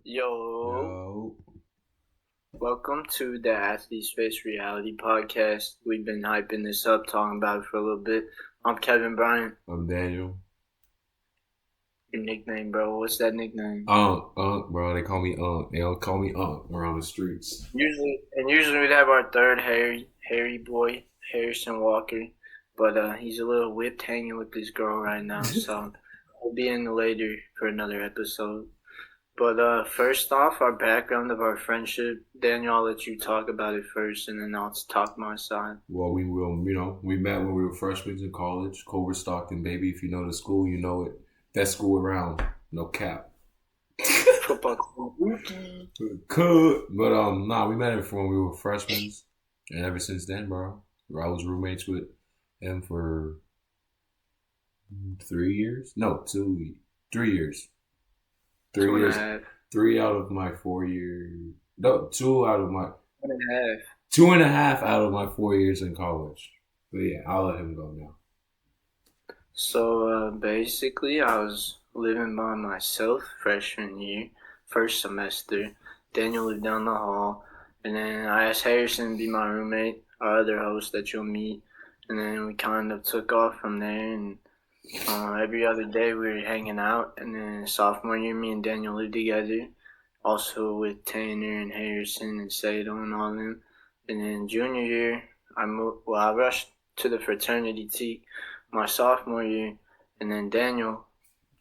Yo, Yo, welcome to the AthletesFaceRealityPodcast. We've been hyping this up, talking about it for a little bit. I'm Kevin Bryant. I'm Daniel. Your nickname, bro. What's that nickname? Bro. They call me Unc. They don't call me Unc around the streets. Usually we'd have our third hairy boy, Harrison Walker, but he's a little whipped hanging with this girl right now, so we'll be in later for another episode. But first off, our background of our friendship. Daniel, I'll let you talk about it first, and then I'll talk my side. Well, we met when we were freshmen in college. Culver Stockton, baby. If you know the school, you know it. Best school around. No cap. Football. Could, but nah, we met him from when we were freshmen, and ever since then, bro, I was roommates with him for 3 years. No, 3 years. Two Three and a years. half. 3 out of my 4 years. No, 2 out of my One and a half. 2.5 out of my 4 years in college. But yeah, I'll let him go now. So basically, I was living by myself freshman year, first semester. Daniel lived down the hall, and then I asked Harrison to be my roommate, our other host that you'll meet, and then we kind of took off from there. And every other day we were hanging out. And then sophomore year, me and Daniel lived together, also with Tanner and Harrison and Sato and all them. And then junior year, I rushed to the fraternity teak my sophomore year, and then Daniel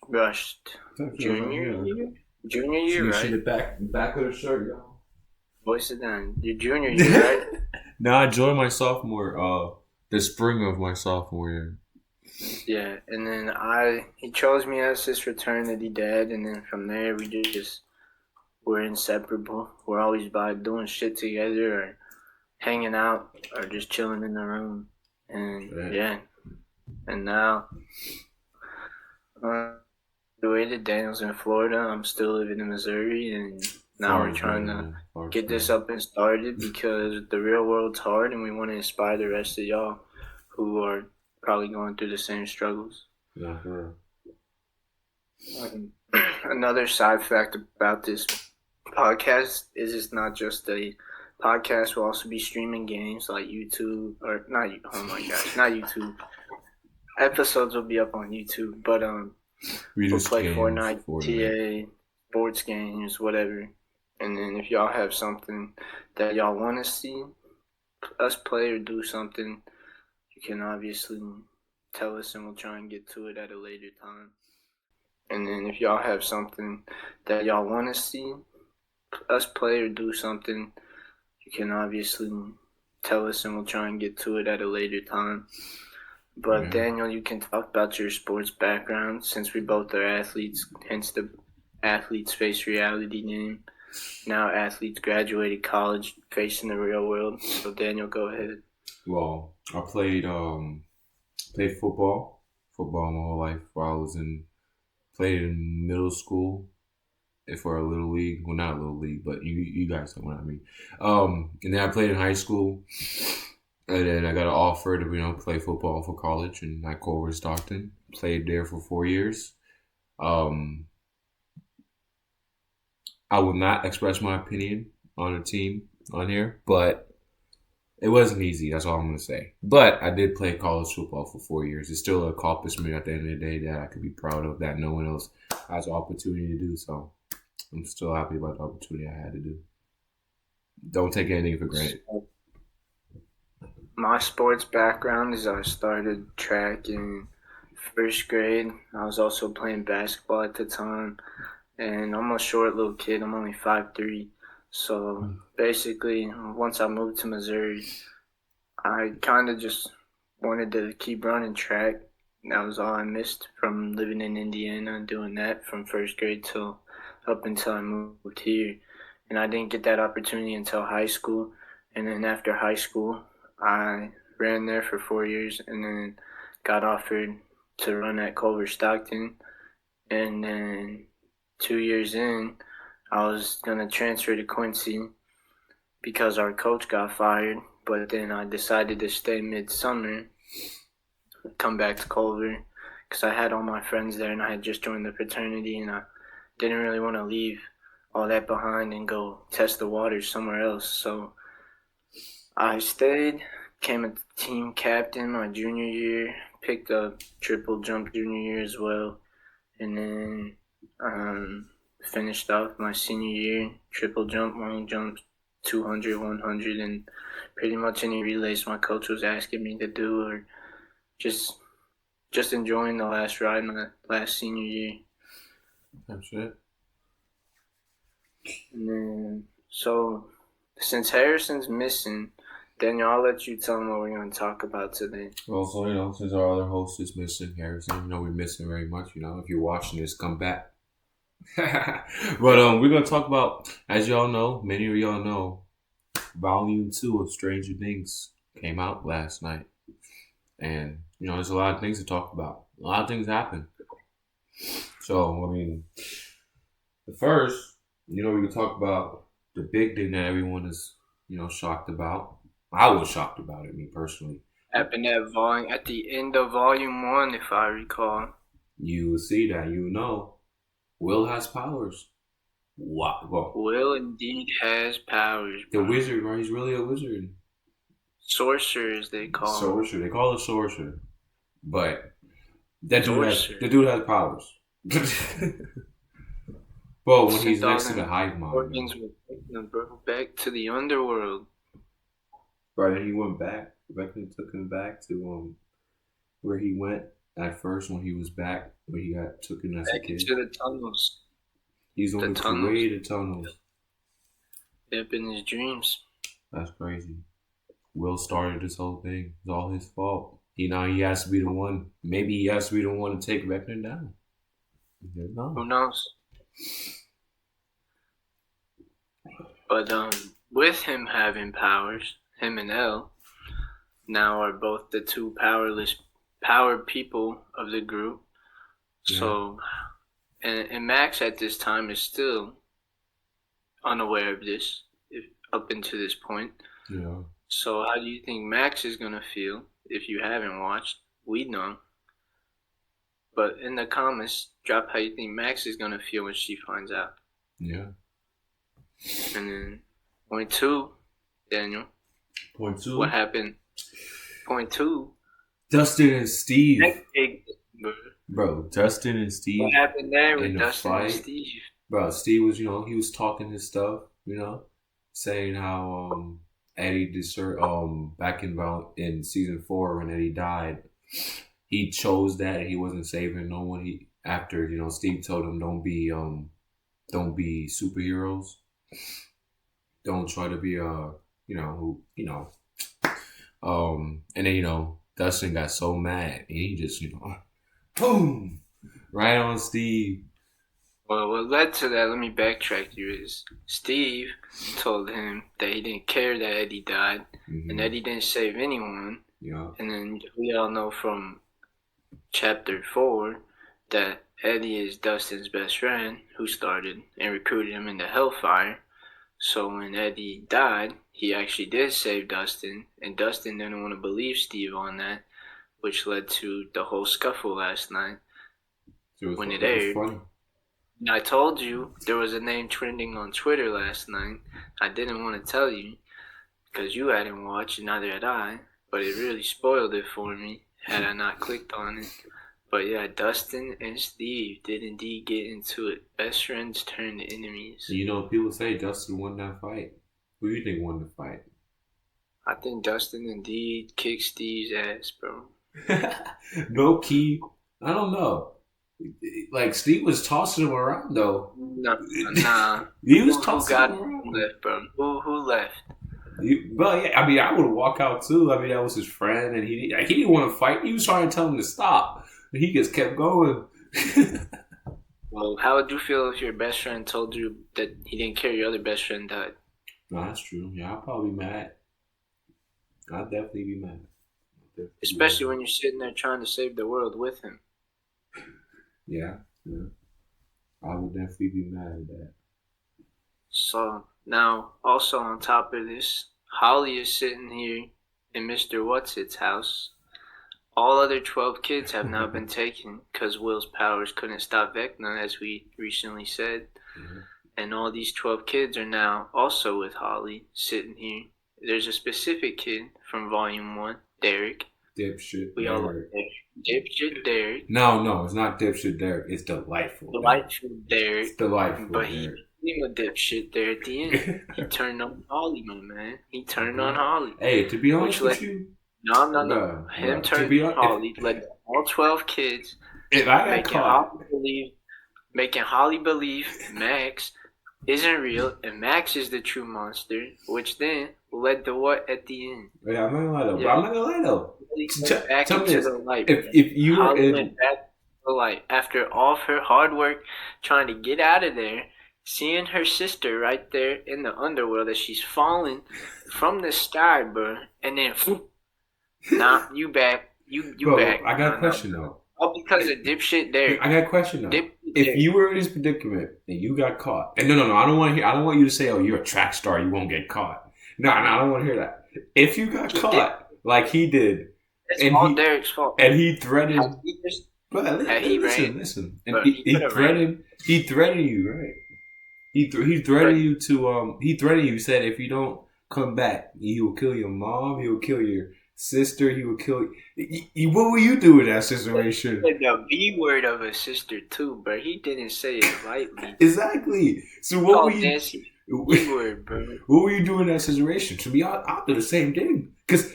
rushed junior year. Junior year, See right? the back of the shirt, y'all. Voice it down. Your junior year, right? Now I joined my sophomore, the spring of my sophomore year. Yeah, and then he chose me as his fraternity dad, and then from there we're inseparable. We're always by doing shit together, or hanging out, or just chilling in the room, and yeah. And now, the way that Daniel's in Florida, I'm still living in Missouri, and now we're trying to get this up and started because the real world's hard, and we want to inspire the rest of y'all who are probably going through the same struggles. Yeah, for real. Another side fact about this podcast is it's not just a podcast. We'll also be streaming games like YouTube, or not. Oh my gosh, not YouTube. Episodes will be up on YouTube, but we'll play Fortnite, TA, sports games, whatever. And then if y'all have something that y'all want to see us play or do something, you can obviously tell us, and we'll try and get to it at a later time. And then if y'all have something that y'all want to see us play or do something, you can obviously tell us, and we'll try and get to it at a later time. But Daniel, you can talk about your sports background since we both are athletes, hence the Athletes Face Reality name. Now athletes graduated college, facing the real world. So Daniel, go ahead. Well, I played football my whole life. While played in middle school for a little league. Well, not a little league, but you guys know what I mean. And then I played in high school. And then I got an offer to play football for college, and I Culver Stockton. Played there for 4 years. I will not express my opinion on a team on here, but it wasn't easy. That's all I'm gonna say. But I did play college football for 4 years. It's still an accomplishment at the end of the day that I could be proud of. That no one else has the opportunity to do. So I'm still happy about the opportunity I had to do. Don't take anything for granted. My sports background is I started track in first grade. I was also playing basketball at the time, and I'm a short little kid. I'm only 5'3". So basically, once I moved to Missouri, I kind of just wanted to keep running track. That was all I missed from living in Indiana and doing that from first grade till up until I moved here. And I didn't get that opportunity until high school. And then after high school, I ran there for 4 years and then got offered to run at Culver Stockton. And then 2 years in, I was going to transfer to Quincy because our coach got fired. But then I decided to stay midsummer, come back to Culver, because I had all my friends there and I had just joined the fraternity and I didn't really want to leave all that behind and go test the waters somewhere else. So I stayed, became a team captain my junior year, picked up triple jump junior year as well, and then finished off my senior year, triple jump, long jump, 200, 100, and pretty much any relays my coach was asking me to do, or just enjoying the last ride my last senior year. That's it. And then, so since Harrison's missing, Daniel, I'll let you tell him what we're going to talk about today. Well, so, since our other host is missing, Harrison, we're missing very much, if you're watching this, come back. But we're going to talk about, as y'all know, many of y'all know, Volume 2 of Stranger Things came out last night. And, there's a lot of things to talk about. A lot of things happen. So, the first, we can talk about the big thing that everyone is, shocked about. I was shocked about it, me personally. Happened at the end of Volume 1, if I recall. You will see that, Will has powers. What? Well, Will indeed has powers. The wizard, right? He's really a wizard. Sorcerer, as they call him. Sorcerer. They call it sorcerer. But the dude has powers. Well, when he's next to the hive mind. Organs were taking him back to the underworld. Right, and he went back. Beckman took him back to where he went at first when he was back, where he got taken as a kid. Into the tunnels. He's on the way to tunnels. Yep, in his dreams. That's crazy. Will started this whole thing. It's all his fault. He has to be the one. Maybe he has to be the one to take Beckman down. Who knows? But with him having powers, him and Elle now are both the two powered people of the group. Yeah. So, and Max at this time is still unaware of this up until this point. Yeah. So how do you think Max is gonna feel if you haven't watched? We know. But in the comments, drop how you think Max is gonna feel when she finds out. Yeah. And then point 2, Daniel. Point 2. What happened? Point 2. Dustin and Steve. Bro, Dustin and Steve. What happened there with Dustin and Steve? Bro, Steve was, he was talking his stuff, saying how Eddie back in season 4 when Eddie died, he chose that he wasn't saving no one. After Steve told him don't be superheroes, don't try to be and then Dustin got so mad and he just boom right on Steve. Well, what led to that, let me backtrack you, is Steve told him that he didn't care that Eddie died, and Eddie didn't save anyone. Yeah. And then we all know from chapter 4 that Eddie is Dustin's best friend who started and recruited him into Hellfire. So when Eddie died, he actually did save Dustin, and Dustin didn't want to believe Steve on that, which led to the whole scuffle last night when it aired. And I told you there was a name trending on Twitter last night. I didn't want to tell you because you hadn't watched, and neither had I, but it really spoiled it for me had I not clicked on it. But yeah, Dustin and Steve did indeed get into it. Best friends turned enemies. People say Dustin won that fight. Who do you think won the fight? I think Dustin indeed kicked Steve's ass, bro. No key. I don't know. Like, Steve was tossing him around, though. Nah. He was tossing him around. Left, bro. Who left? But yeah, I would walk out too. That was his friend, and he didn't want to fight. He was trying to tell him to stop, and he just kept going. Well, how would you feel if your best friend told you that he didn't care your other best friend died? No, that's true. Yeah, I'd probably be mad. I'd definitely be mad. Especially when you're sitting there trying to save the world with him. Yeah. I would definitely be mad at that. So, now, also on top of this, Holly is sitting here in Mr. What's-Its house. All other 12 kids have now been taken because Will's powers couldn't stop Vecna, as we recently said. and all these 12 kids are now also with Holly, sitting here. There's a specific kid from Volume 1, Derek. Dipshit We all Derek. like Derek. Dipshit Derek. No, it's not dipshit Derek. It's delightful. Delightful Derek. It's delightful. But Derek. he became a dipshit there at the end. He turned on Holly, my man. He turned on Holly. Hey, to be honest with you. No. Him turning on Holly led all 12 kids making Holly believe Max isn't real and Max is the true monster, which then led to what at the end? Yeah, I'm not gonna lie though. Back into the light. If you were went back to the light after all of her hard work trying to get out of there, seeing her sister right there in the underworld as she's falling from the sky, bro, and then nah, you back. You bro, back. I got a question though. All because of dipshit there. I got a question though. If you were in this predicament and you got caught, and no, I don't want to hear. I don't want you to say, "Oh, you're a track star, you won't get caught." No, I don't want to hear that. If you got caught like he did, it's all Derek's fault, and he threatened. Listen. And he threatened you, right? He threatened you to He threatened you. He said, if you don't come back, he will kill your mom. He will kill your sister. He will kill you. What will you do in that situation? The B word of a sister too, but he didn't say it lightly. Exactly. So what were you? B word, bro. What were you doing in that situation? To me, I'll do the same thing because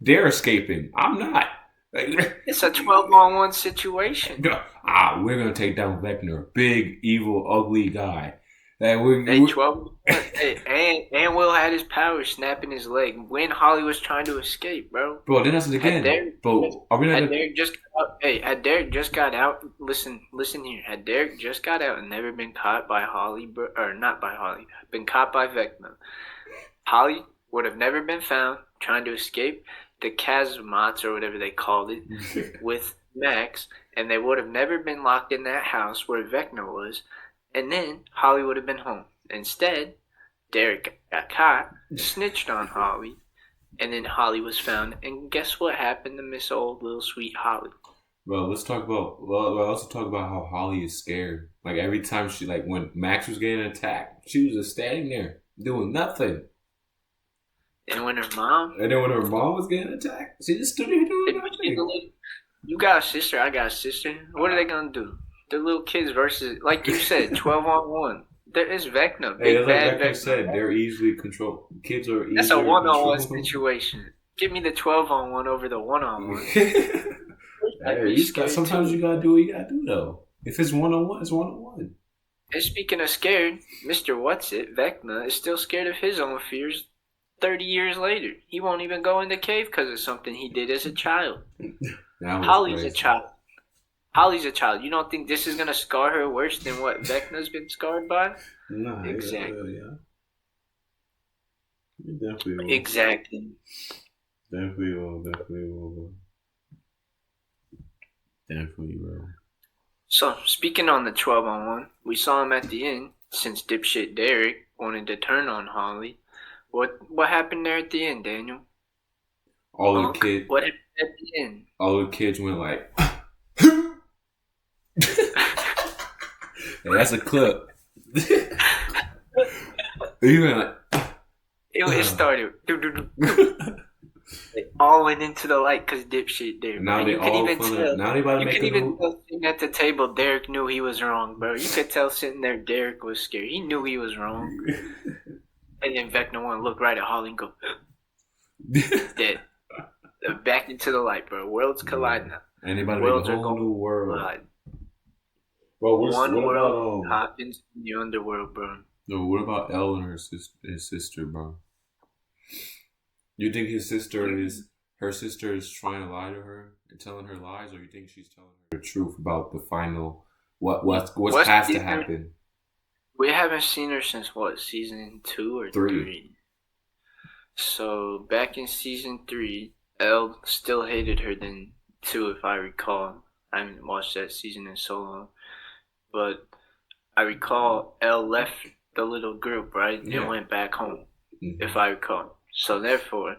they're escaping. I'm not. It's a 12-on-1 situation. We're gonna take down Vecna, big, evil, ugly guy. And Will had his power snapping his leg when Holly was trying to escape, bro. Bro, then that's it again. Derek just got out. Listen here. Had Derek just got out and never been caught by Holly, or not by Holly, been caught by Vecna, Holly would have never been found trying to escape the casemates or whatever they called it with Max, and they would have never been locked in that house where Vecna was. And then Holly would have been home. Instead, Derek got caught, snitched on Holly, and then Holly was found. And guess what happened to Miss Old Little Sweet Holly? Well, let's talk about. Also talk about how Holly is scared. Like every time she, like when Max was getting attacked, she was just standing there doing nothing. And when her mom was getting attacked, she just stood there doing nothing. You got a sister, I got a sister. What are they gonna do? The little kids versus, like you said, 12-on-1. There is Vecna. Hey, like Vecna said, they're easily controlled. Kids are easily. That's a 1-on-1 situation. Give me the 12-on-1 over the 1-on-1. Hey, sometimes you gotta do what you gotta do though. If it's 1-on-1, it's 1-on-1. And speaking of scared, Mr. Vecna is still scared of his own fears 30 years later. He won't even go in the cave because of something he did as a child. Holly's a child. Holly's a child. You don't think this is going to scar her worse than what Vecna's been scarred by? No. Exactly. It definitely will. Exactly. Definitely will. So, speaking on the 12-on-1, we saw him at the end, since dipshit Derek wanted to turn on Holly. What happened there at the end, Daniel? All the kids. What happened at the end? All the kids went like... Hey, that's a clip. It started. They all went into the light because dipshit there. Now they all tell. Now they about to make a move. Tell sitting at the table, Derek knew he was wrong, bro. You could tell sitting there, Derek was scared. He knew he was wrong. And then Vecna wanted to look right at Holly and go, dead. Back into the light, bro. Worlds collide now. Anybody make a whole new world. Well, one world happens in the underworld, bro. No, what about Elle and his sister, bro? You think her sister is trying to lie to her and telling her lies, or you think she's telling her the truth about the final what's has to happen? We haven't seen her since what, season 2 or 3? So back in season 3, Elle still hated her than 2, if I recall. I haven't watched that season in so long. But I recall Elle left the little group, right? Yeah. And went back home, if I recall. So therefore,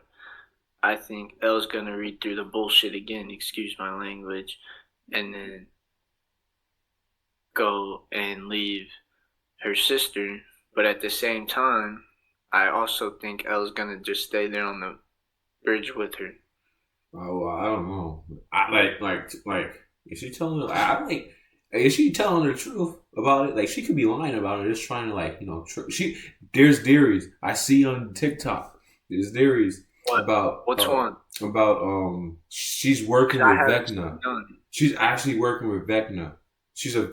I think Elle's going to read through the bullshit again, excuse my language, and then go and leave her sister, but at the same time, I also think Elle's gonna just stay there on the bridge with her. Oh, I don't know. Is she telling her? Is she telling the truth about it? Like, she could be lying about it, just trying to there's theories I see on TikTok. There's theories about what's one about she's working with Vecna. She's actually working with Vecna. She's a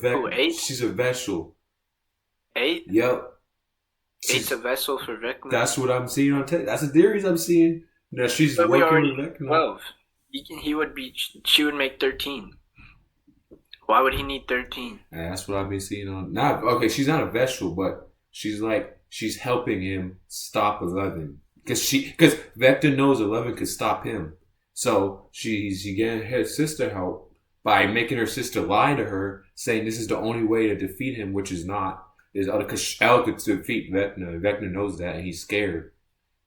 She's a vessel. 8? Yep. 8's a vessel for Vecna. That's what I'm seeing on TikTok. That's the theories I'm seeing. That she's working with Vecna. 12. She would make 13. Why would he need 13? And that's what I've been seeing on. She's not a vessel, but she's helping him stop 11 because Vecna knows 11 could stop him. So she's getting her sister help by making her sister lie to her, saying this is the only way to defeat him, which is not. Because Elle could defeat Vecna. Vecna knows that, and he's scared.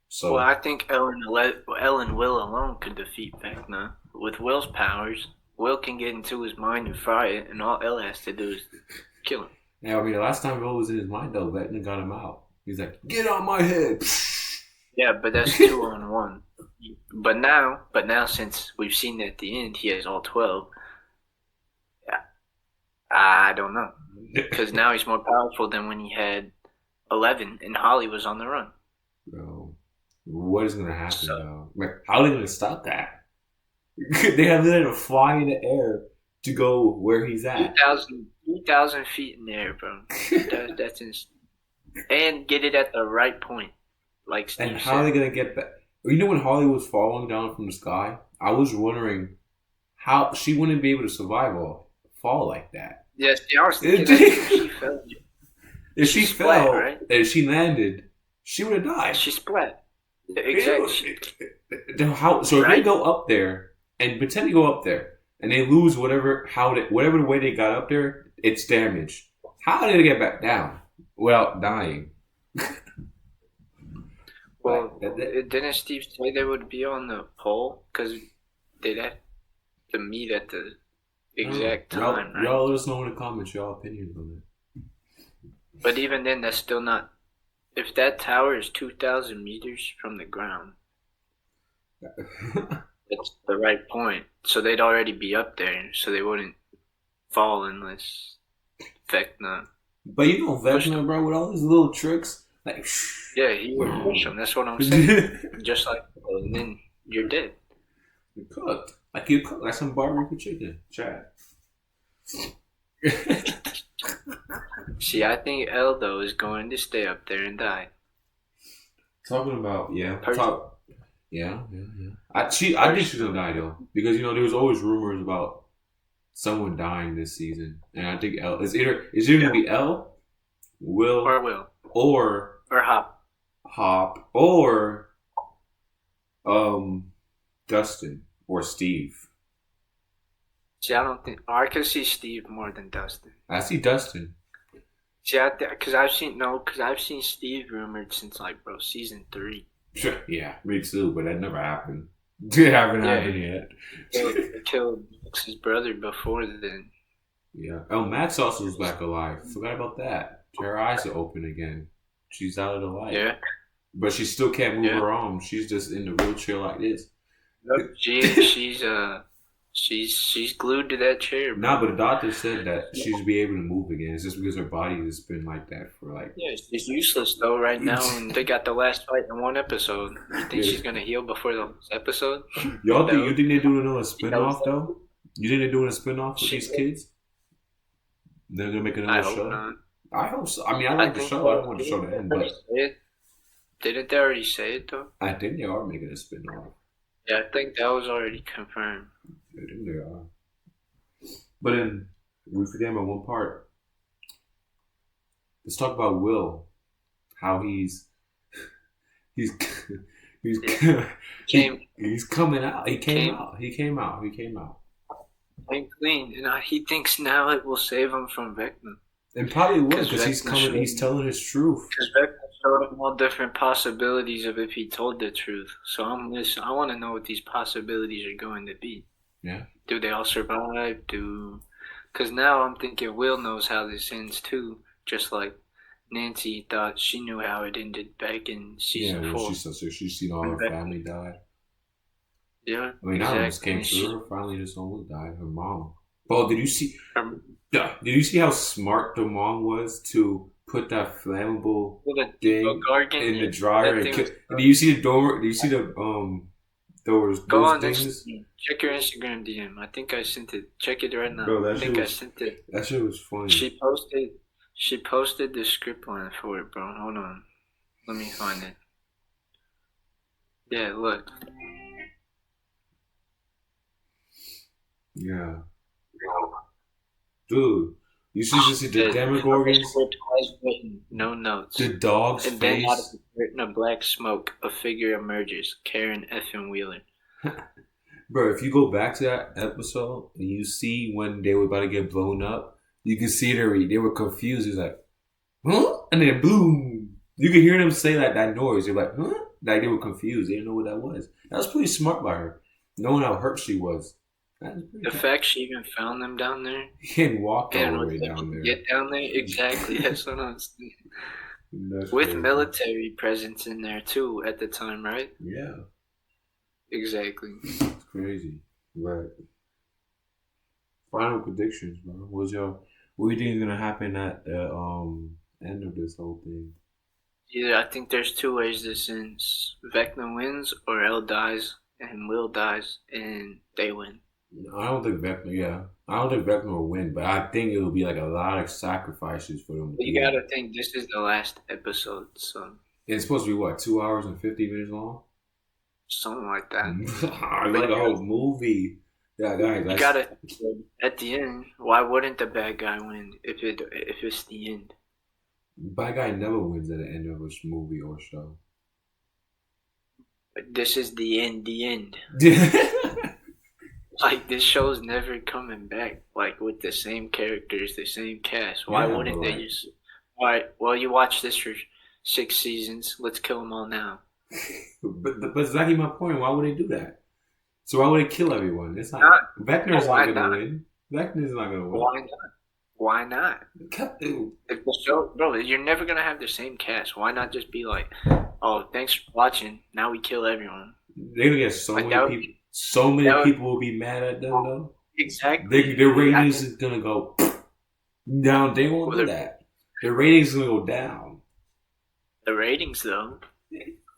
So, well, I think Ellen and Will alone could defeat Vecna with Will's powers. Will can get into his mind and fry it, and all Elle has to do is kill him. Yeah, I mean, the last time Will was in his mind, though, Vecna got him out. He's like, "Get on my head!" Yeah, but that's 2-on-1. But now, since we've seen at the end, he has all 12. Yeah, I don't know, because now he's more powerful than when he had 11, and Holly was on the run. Bro, what is gonna happen, though? Like, how are they gonna stop that? They have to fly in the air to go where he's at. 3,000 feet in the air, bro. That's insane. And get it at the right point, like Steve And how are they gonna get back? You know when Holly was falling down from the sky? I was wondering how she wouldn't be able to survive a fall like that. Yes, I was thinking that if she fell. If she fell, right? And she landed, she would have died. She split. Exactly. So if they go up there and pretend to go up there and they lose whatever the way they got up there, it's damaged. How did they get back down without dying? Well, didn't Steve say they would be on the pole because they'd have to meet at the exact time? Y'all let us know in the comments your opinions on it. But even then, that's still not. If that tower is 2,000 meters from the ground, that's the right point. So they'd already be up there, so they wouldn't fall unless Vecna. But you know Vecna, bro, with all his little tricks, like yeah, he would push them. That's what I'm saying. Just like, and then you're dead. You cooked like some barbecue chicken, Chad. See, I think Eldo is going to stay up there and die. Talking about I think she's gonna die though, because there was always rumors about someone dying this season, and I think Elle is either gonna be Elle, Will, or Hop, or Dustin or Steve. See, I could see Steve more than Dustin. I see Dustin. See, because I've seen Steve rumored since season 3. Yeah, me too, but that never happened. It haven't happened yet. Killed Max's brother before then. Yeah. Oh, Max also is back alive. Forgot about that. Her eyes are open again. She's out of the light. Yeah. But she still can't move her arms. She's just in the wheelchair like this. Nope. She's glued to that chair. Nah, but the doctor said that she'll be able to move again. It's just because her body has been like that for Yeah, she's useless though right now, and they got the last fight in one episode. You think she's gonna heal before the episode? You think they're doing another spinoff though? You think they're doing a spinoff with these kids? They're gonna make another show? Not. I hope so. I mean, I like the show. I don't want the show to end, but didn't they already say it though? I think they are making a spinoff. Yeah, I think that was already confirmed. I think they are. But then we forget about one part. Let's talk about Will. How he's coming out. He came out. Came clean, and he thinks now it will save him from Vecna. And probably will, because he's coming. He's telling his truth. Because Vecna showed him all different possibilities of if he told the truth. So I want to know what these possibilities are going to be. Yeah. Do they all survive? Because now I'm thinking Will knows how this ends too. Just like Nancy thought she knew how it ended back in season Yeah, when 4. she's seen all her family die. Yeah, I mean, that almost came exactly. true. Her family just almost died. Her mom. Bro, did you see? Um, Did you see how smart the mom was to put that flammable thing in the dryer and kill? And do you see the door? Do you see the Go those on things? Instagram. Check your Instagram DM. I think I sent it. Check it right now. Bro, I think I sent it. that shit was funny. She posted the script line for it, bro. Hold on. Let me find it. Yeah, look. Yeah, dude. You see the Demogorgons? Script was written, no notes. The dog's And then out of face. the curtain of black smoke, a figure emerges. Karen effing Wheeler. Bro, if you go back to that episode and you see when they were about to get blown up, you can see they were confused. It was like, huh? And then boom. You can hear them say that noise. They're like, huh? Like they were confused. They didn't know what that was. That was pretty smart by her, knowing how hurt she was. The fact she even found them down there. And walked all And the way down there. Get down there? Exactly. That's what I'm saying. That's with crazy. military presence in there too at the time, right? Yeah. Exactly. It's crazy. Right. Final predictions, bro. What do you think is gonna happen at the end of this whole thing? Either I think there's two ways this ends. Vecna wins or Elle dies and Will dies and they win. I don't think Vecna will win, but I think it will be like a lot of sacrifices for them. You gotta think this is the last episode, so it's supposed to be what, 2 hours and 50 minutes long? Something like that. It's like a whole movie. Yeah, guys. You gotta at the end. Why wouldn't the bad guy win if it's the end? Bad guy never wins at the end of a movie or show. But this is the end. The end. Like this show's never coming back. Like with the same characters, the same cast. Why wouldn't they just? All right. Well, you watched this for 6 seasons. Let's kill them all now. But exactly my point. Why would they do that? So why would they kill everyone? It's not. Vecna's not gonna win. Vecna's not gonna win. Why not? Why not? If the show, bro, you're never gonna have the same cast. Why not just be like, oh, thanks for watching. Now we kill everyone. They're gonna get so many people. So many people will be mad at them though. Exactly. Their ratings is gonna go down. They won't do that. Their ratings is gonna go down. The ratings though.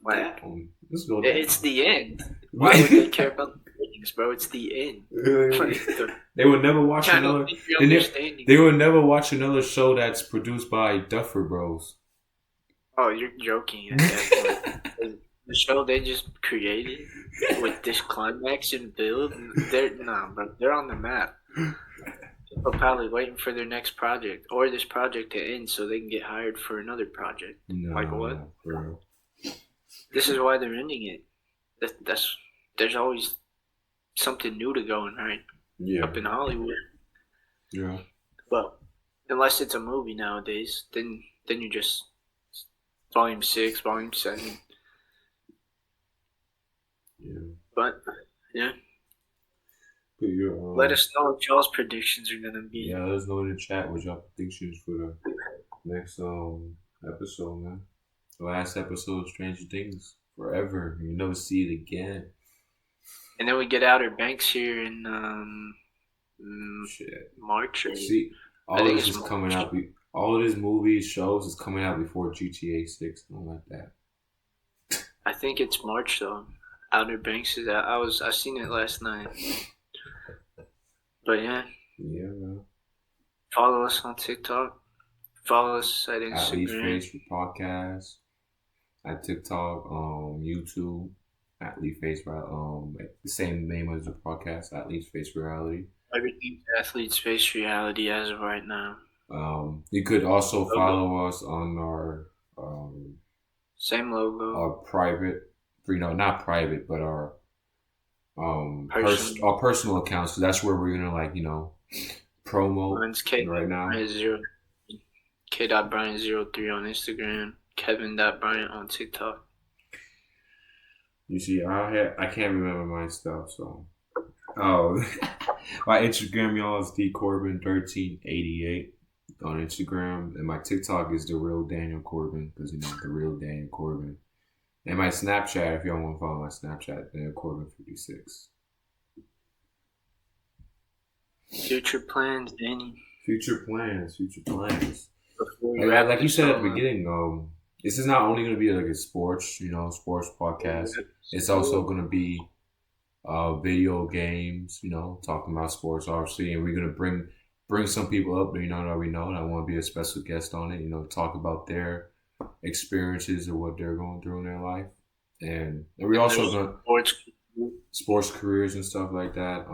Like, let's go down. It's the end. Why would they care about the ratings, bro? It's the end. They would never watch another. They would never watch another show that's produced by Duffer Bros. Oh, you're joking. At that point. The show they just created with this climax and build, they're on the map. They're probably waiting for their next project or this project to end so they can get hired for another project. Like what? Bro. This is why they're ending it. There's always something new to go in, right? Yeah. Up in Hollywood. Yeah. Well, unless it's a movie nowadays, then you just volume 6, volume 7. Yeah. But yeah. But let us know what y'all's predictions are gonna be. Yeah, let us know in the chat what y'all predictions for the next episode, man. The last episode of Stranger Things forever. You never see it again. And then we get Outer Banks here in March. See, all of this is coming out. All of this movies, shows is coming out before GTA 6. I don't like that. I think it's March though. Outer Banks is out. I seen it last night. But yeah. Yeah, man. Follow us on TikTok. Follow us at Instagram. AthletesFaceRealityPodcast. At TikTok, YouTube, AthletesFaceReality. The same name as the podcast, AthletesFaceReality. Everything's AthletesFaceReality as of right now. You could also follow us on our same logo. Our private, not private, but our personal accounts. So that's where we're gonna promo. Mine's K right now. K.Bryant03 on Instagram. Kevin.Bryant on TikTok. You see, I can't remember my stuff, so. Oh, my Instagram, y'all, is dcorbin1388. on Instagram, and my TikTok is the real Daniel Corbin because the real Daniel Corbin. And my Snapchat, if y'all want to follow my Snapchat, Daniel Corbin 56. Future plans, Danny. Future plans. Like you said at the beginning, this is not only going to be like a sports podcast. It's also going to be video games, talking about sports, obviously, and we're going to bring some people up that that we know, and I want to be a special guest on it, talk about their experiences or what they're going through in their life, and we also going sports careers and stuff like that.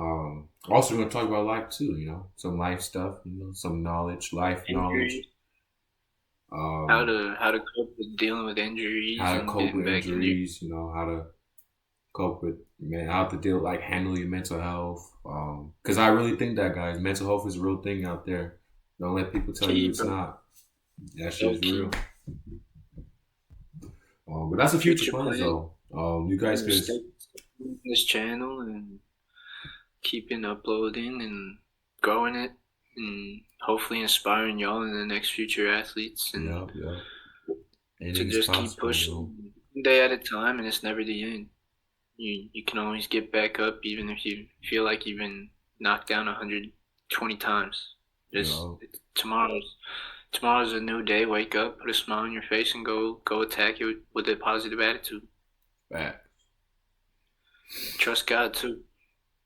Also going to talk about life too, some life stuff, some knowledge, life knowledge. How to cope with dealing with injuries. How to cope with injuries, how to cope with, how to deal, like handle your mental health. Because I really think that, guys, mental health is a real thing out there. Don't let people tell you it's not. That shit is real. But that's a future plan, though. You guys could stay on this channel and keeping uploading and growing it, and hopefully inspiring y'all and the next future athletes, and to just keep pushing one day at a time, and it's never the end. You can always get back up, even if you feel like you've been knocked down 120 times. Tomorrow's a new day. Wake up, put a smile on your face, and go attack it with a positive attitude. Facts. Trust God too.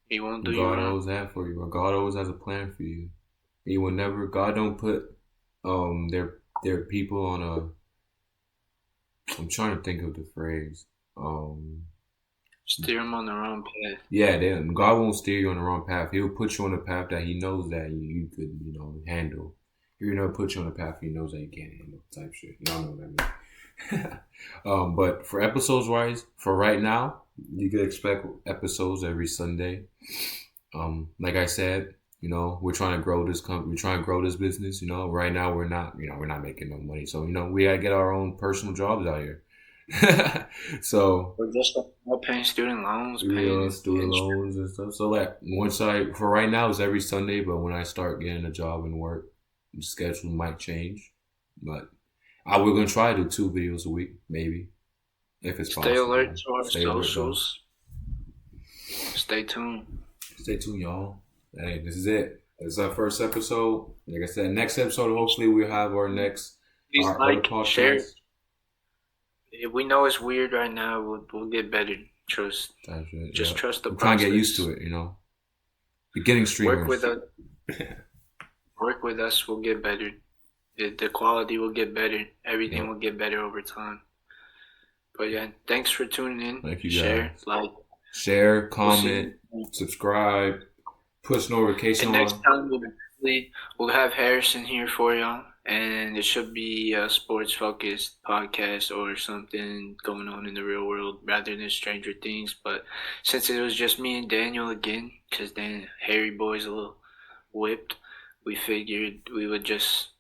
He won't do you wrong. God always has for you. God always has a plan for you. He will never. God don't put their people on a. I'm trying to think of the phrase. Steer them on the wrong path. Yeah, God won't steer you on the wrong path. He'll put you on a path that He knows that you could, handle. He'll never put you on a path He knows that you can't handle. Type shit. Y'all know what I mean. But for episodes wise, for right now, you can expect episodes every Sunday. Like I said, we're trying to grow this company. We're trying to grow this business. Right now we're not making no money. So, we gotta get our own personal jobs out here. So we're just paying student loans, student loans and stuff. So for right now it's every Sunday, but when I start getting a job and work, the schedule might change. But we're gonna try to do 2 videos a week, maybe, if it's possible. Stay alert to our socials. Stay tuned. Stay tuned, y'all. Hey, this is it. It's our first episode. Like I said, next episode, hopefully we'll have our next podcast. Share. We know it's weird right now. We'll get better. Trust. That's right. Just trust the process. Trying to get used to it, Beginning streamers. Work with us. We'll get better. The quality will get better. Everything will get better over time. But yeah, thanks for tuning in. Thank you, guys. Share, comment, subscribe, push notification on. Next time we'll have Harrison here for y'all. And it should be a sports-focused podcast or something going on in the real world rather than Stranger Things. But since it was just me and Daniel again, because Harry Boy's a little whipped, we figured we would just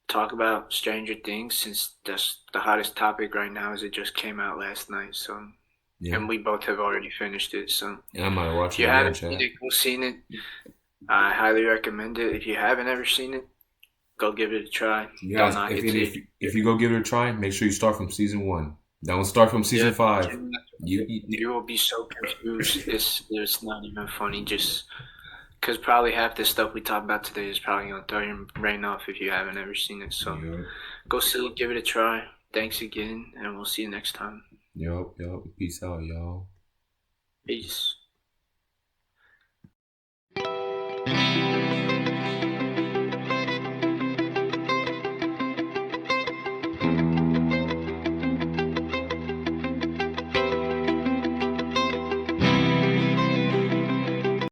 talk about Stranger Things, since that's the hottest topic right now, as it just came out last night. So, and we both have already finished it. So, I might watch it. If you haven't seen it, I highly recommend it. If you haven't ever seen it, go give it a try. Yeah, if you go give it a try, make sure you start from season 1. Don't start from season 5. You will be so confused. It's not even funny. Just because probably half the stuff we talk about today is probably gonna throw your brain off if you haven't ever seen it. So go see it, give it a try. Thanks again, and we'll see you next time. Yup. Peace out, y'all. Peace.